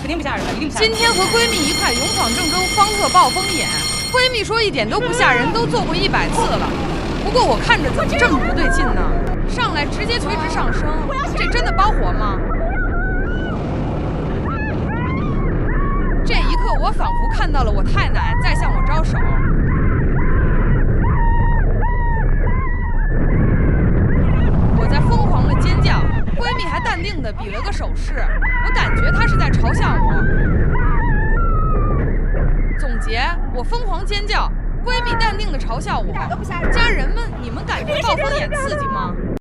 肯定不吓人的，一定不吓人。今天和闺蜜一块勇闯郑州方特暴风眼，闺蜜说一点都不吓人，都做过100次了。不过我看着怎么这么不对劲呢？上来直接垂直上升，这真的包活吗？这一刻，我仿佛看到了我太奶在向我招手。我在疯狂的尖叫，闺蜜还淡定地比了个手势，我感觉她是在嘲笑我。总结：我疯狂尖叫，闺蜜淡定地嘲笑我。家人们，你们感觉暴风眼刺激吗？